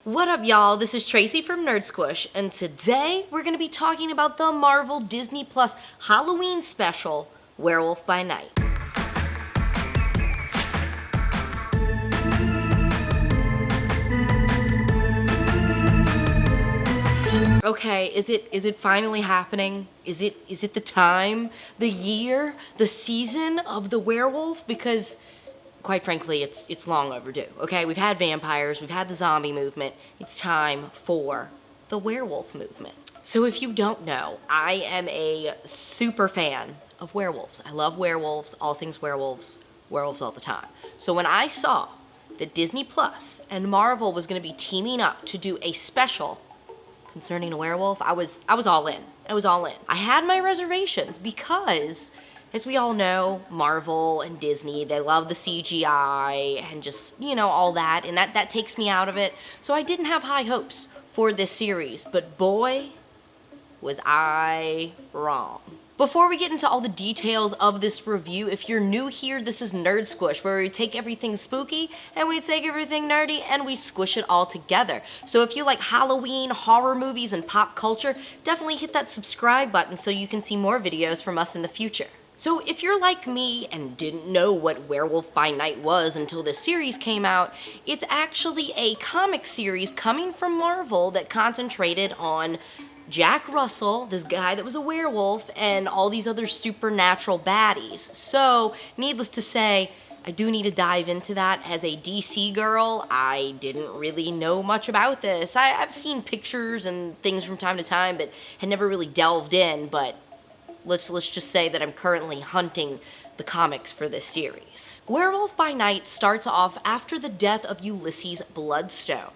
What up, y'all? This is Tracy from Nerd Squish, and today we're going to be talking about the Marvel Disney Plus Halloween special, Werewolf by Night. Okay, is it finally happening? Is it the time, the year, the season of the werewolf? Because quite frankly, it's long overdue. Okay, we've had vampires, we've had the zombie movement. It's time for the werewolf movement. So if you don't know, I am a super fan of werewolves. I love werewolves, all things werewolves, werewolves all the time. So when I saw that Disney Plus and Marvel was going to be teaming up to do a special concerning a werewolf, I was all in. I was all in. I had my reservations because, as we all know, Marvel and Disney, they love the CGI and just, all that, and that takes me out of it. So I didn't have high hopes for this series, but boy, was I wrong. Before we get into all the details of this review, if you're new here, this is Nerd Squish, where we take everything spooky and we take everything nerdy and we squish it all together. So if you like Halloween, horror movies, and pop culture, definitely hit that subscribe button so you can see more videos from us in the future. So if you're like me and didn't know what Werewolf by Night was until this series came out, it's actually a comic series coming from Marvel that concentrated on Jack Russell, this guy that was a werewolf, and all these other supernatural baddies. So, needless to say, I do need to dive into that. As a DC girl, I didn't really know much about this. I've seen pictures and things from time to time, but had never really delved in, but let's just say that I'm currently hunting the comics for this series. Werewolf by Night starts off after the death of Ulysses Bloodstone,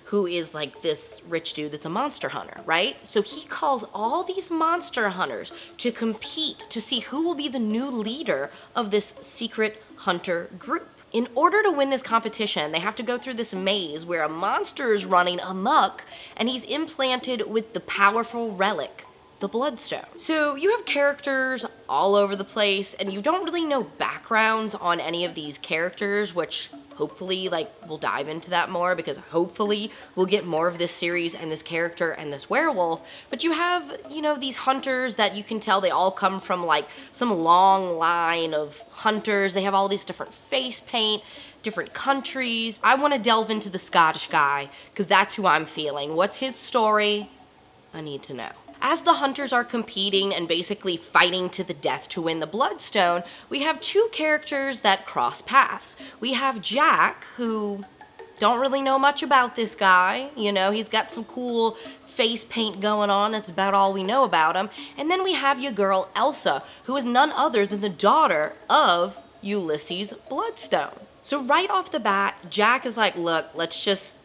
who is like this rich dude that's a monster hunter, right? So he calls all these monster hunters to compete to see who will be the new leader of this secret hunter group. In order to win this competition, they have to go through this maze where a monster is running amok and he's implanted with the powerful relic, the Bloodstone. So you have characters all over the place and you don't really know backgrounds on any of these characters, which hopefully, we'll dive into that more because hopefully we'll get more of this series and this character and this werewolf. But you have, these hunters that you can tell they all come from, some long line of hunters. They have all these different face paint, different countries. I want to delve into the Scottish guy because that's who I'm feeling. What's his story? I need to know. As the hunters are competing and basically fighting to the death to win the Bloodstone, we have two characters that cross paths. We have Jack, who don't really know much about this guy. He's got some cool face paint going on. That's about all we know about him. And then we have your girl Elsa, who is none other than the daughter of Ulysses Bloodstone. So right off the bat, Jack is like, look, let's just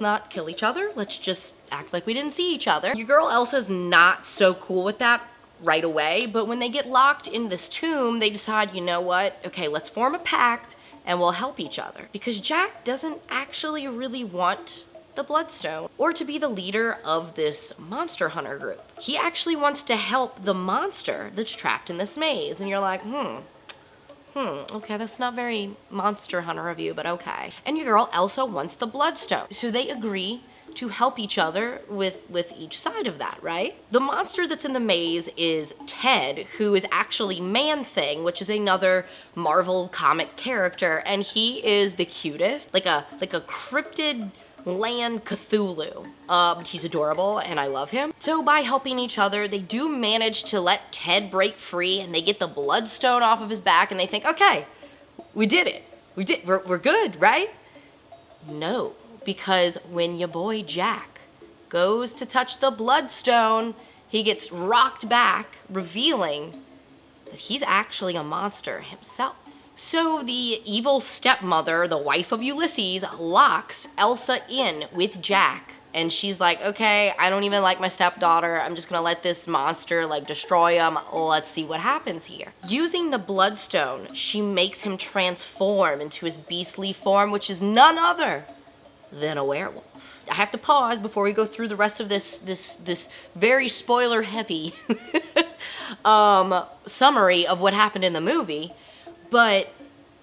not kill each other. Let's just act like we didn't see each other. Your girl Elsa's not so cool with that right away, but when they get locked in this tomb, they decide, you know what? Okay, let's form a pact and we'll help each other. Because Jack doesn't actually really want the Bloodstone or to be the leader of this monster hunter group. He actually wants to help the monster that's trapped in this maze. And you're like, okay, that's not very monster hunter of you, but okay. And your girl Elsa wants the Bloodstone. So they agree to help each other with each side of that, right? The monster that's in the maze is Ted, who is actually Man-Thing, which is another Marvel comic character, and he is the cutest, like a cryptid land Cthulhu. He's adorable and I love him. So by helping each other, they do manage to let Ted break free and they get the Bloodstone off of his back and they think, okay, we did it. We're good, right? No, because when your boy Jack goes to touch the Bloodstone, he gets rocked back, revealing that he's actually a monster himself. So the evil stepmother, the wife of Ulysses, locks Elsa in with Jack. And she's like, okay, I don't even like my stepdaughter. I'm just gonna let this monster destroy him. Let's see what happens here. Using the Bloodstone, she makes him transform into his beastly form, which is none other than a werewolf. I have to pause before we go through the rest of this very spoiler heavy summary of what happened in the movie. But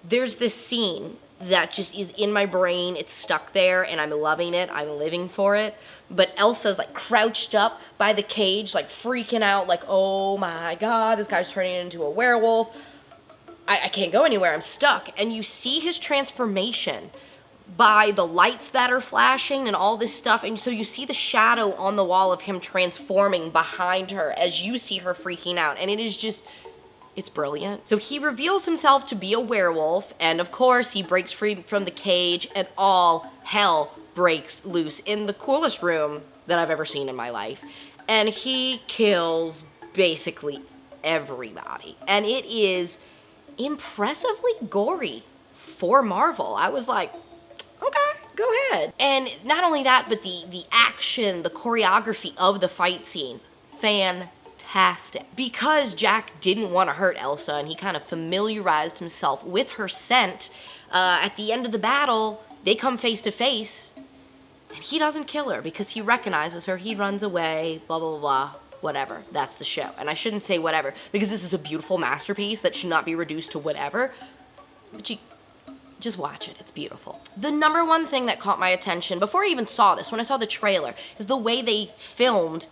there's this scene that just is in my brain. It's stuck there, and I'm loving it. I'm living for it. But Elsa's like crouched up by the cage, like freaking out, like, oh my god, this guy's turning into a werewolf. I can't go anywhere, I'm stuck. And you see his transformation by the lights that are flashing and all this stuff. And so you see the shadow on the wall of him transforming behind her as you see her freaking out. And it is just, it's brilliant. So he reveals himself to be a werewolf, and of course he breaks free from the cage, and all hell breaks loose in the coolest room that I've ever seen in my life. And he kills basically everybody. And it is impressively gory for Marvel. I was like, okay, go ahead. And not only that, but the action, the choreography of the fight scenes, fantastic. Because Jack didn't want to hurt Elsa, and he kind of familiarized himself with her scent, at the end of the battle, they come face to face, and he doesn't kill her because he recognizes her. He runs away, blah, blah, blah, blah. Whatever. That's the show. And I shouldn't say whatever, because this is a beautiful masterpiece that should not be reduced to whatever. But you just watch it. It's beautiful. The number one thing that caught my attention before I even saw this, when I saw the trailer, is the way they filmed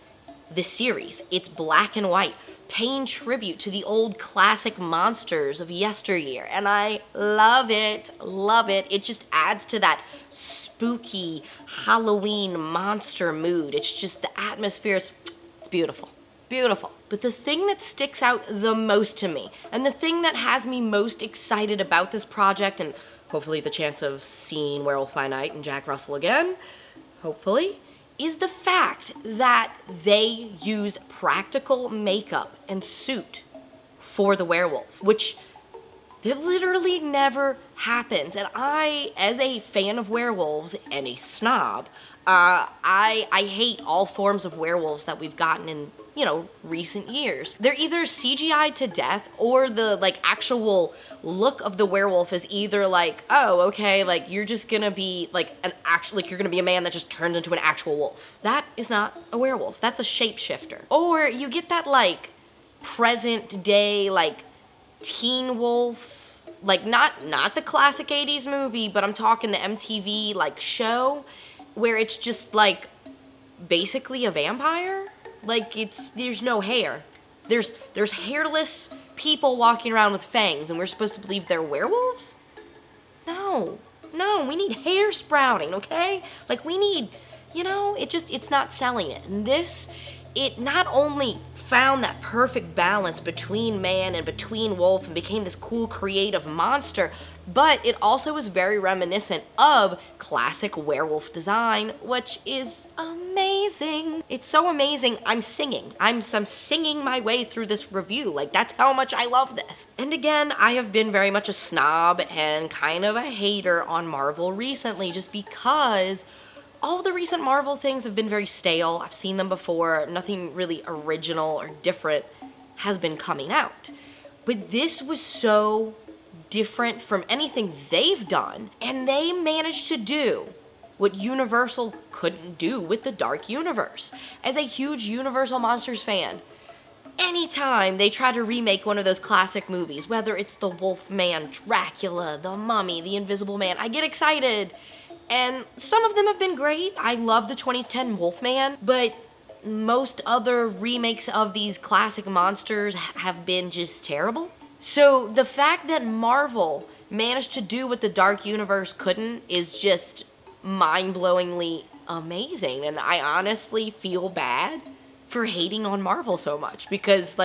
this series. It's black and white, paying tribute to the old classic monsters of yesteryear. And I love it. Love it. It just adds to that spooky Halloween monster mood. It's just the atmosphere is beautiful. Beautiful. But the thing that sticks out the most to me, and the thing that has me most excited about this project, and hopefully the chance of seeing Werewolf by Night and Jack Russell again, hopefully, is the fact that they used practical makeup and suit for the werewolf, which it literally never happens. And I, as a fan of werewolves and a snob, I hate all forms of werewolves that we've gotten in, recent yeyears. They're either CGI to death, or the, actual look of the werewolf is either oh, okay, you're just gonna be, you're gonna be a man that just turns into an actual wolf. That is not a werewolf. That's a shapeshifter. Or you get that, present day, teen wolf, not the classic 80s movie, but I'm talking the MTV, show, where it's just, basically a vampire. There's no hair. There's hairless people walking around with fangs, and we're supposed to believe they're werewolves? No, we need hair sprouting, okay? We need, it's not selling it. And this, it not only found that perfect balance between man and between wolf and became this cool creative monster, but it also is very reminiscent of classic werewolf design, which is amazing. It's so amazing, I'm singing. I'm singing my way through this review. That's how much I love this. And again, I have been very much a snob and kind of a hater on Marvel recently, just because all the recent Marvel things have been very stale. I've seen them before. Nothing really original or different has been coming out. But this was so different from anything they've done, and they managed to do what Universal couldn't do with the Dark Universe. As a huge Universal Monsters fan, anytime they try to remake one of those classic movies, whether it's the Wolfman, Dracula, the Mummy, the Invisible Man, I get excited. And some of them have been great. I love the 2010 Wolfman, but most other remakes of these classic monsters have been just terrible. So the fact that Marvel managed to do what the Dark Universe couldn't is just mind-blowingly amazing. And I honestly feel bad for hating on Marvel so much, because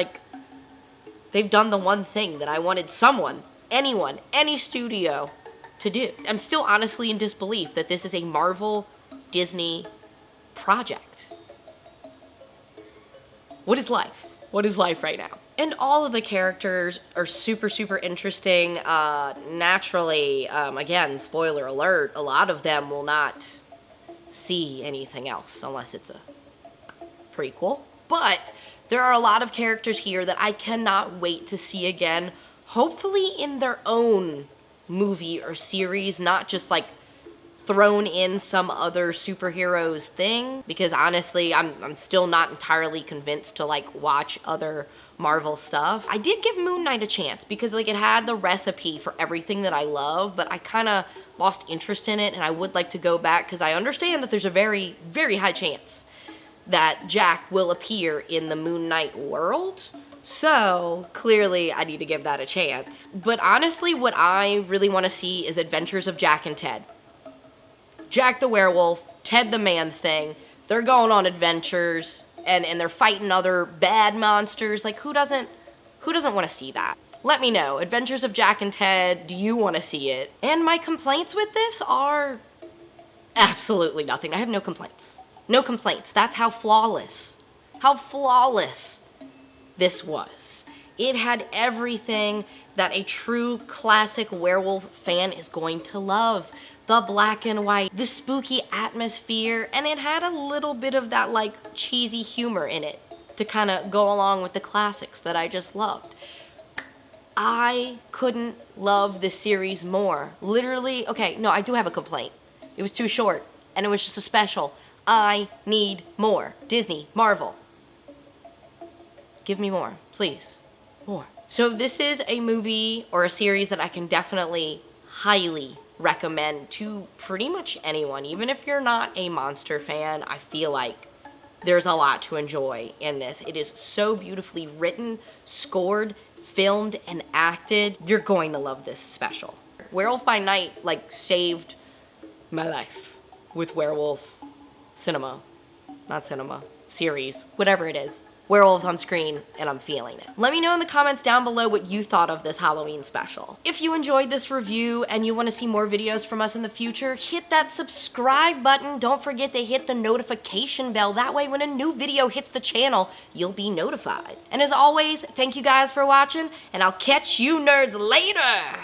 they've done the one thing that I wanted someone, anyone, any studio to do. I'm still honestly in disbelief that this is a Marvel Disney project. What is life? What is life right now? And all of the characters are super, super interesting. Naturally, again, spoiler alert, a lot of them will not see anything else unless it's a prequel. But there are a lot of characters here that I cannot wait to see again, hopefully in their own movie or series, not just thrown in some other superheroes thing, because honestly, I'm still not entirely convinced to like watch other Marvel stuff. I did give Moon Knight a chance because like it had the recipe for everything that I love, but I kind of lost interest in it, and I would like to go back because I understand that there's a very, very high chance that Jack will appear in the Moon Knight world. So clearly I need to give that a chance. But honestly, what I really want to see is Adventures of Jack and Ted. Jack the werewolf, Ted the man-thing. They're going on adventures and they're fighting other bad monsters. Like who doesn't want to see that? Let me know. Adventures of Jack and Ted, do you want to see it? And my complaints with this are absolutely nothing. I have no complaints. No complaints. That's how flawless this was. It had everything that a true classic werewolf fan is going to love. The black and white, the spooky atmosphere, and it had a little bit of that like cheesy humor in it to kind of go along with the classics that I just loved. I couldn't love this series more. Literally, okay, no, I do have a complaint. It was too short, and it was just a special. I need more. Disney, Marvel. Give me more, please. More. So this is a movie or a series that I can definitely highly recommend to pretty much anyone. Even if you're not a monster fan, I feel like there's a lot to enjoy in this. It is so beautifully written, scored, filmed, and acted. You're going to love this special. Werewolf by Night, like, saved my life with werewolf series, whatever it is. Werewolves on screen, and I'm feeling it. Let me know in the comments down below what you thought of this Halloween special. If you enjoyed this review and you want to see more videos from us in the future, hit that subscribe button. Don't forget to hit the notification bell. That way when a new video hits the channel, you'll be notified. And as always, thank you guys for watching, and I'll catch you nerds later!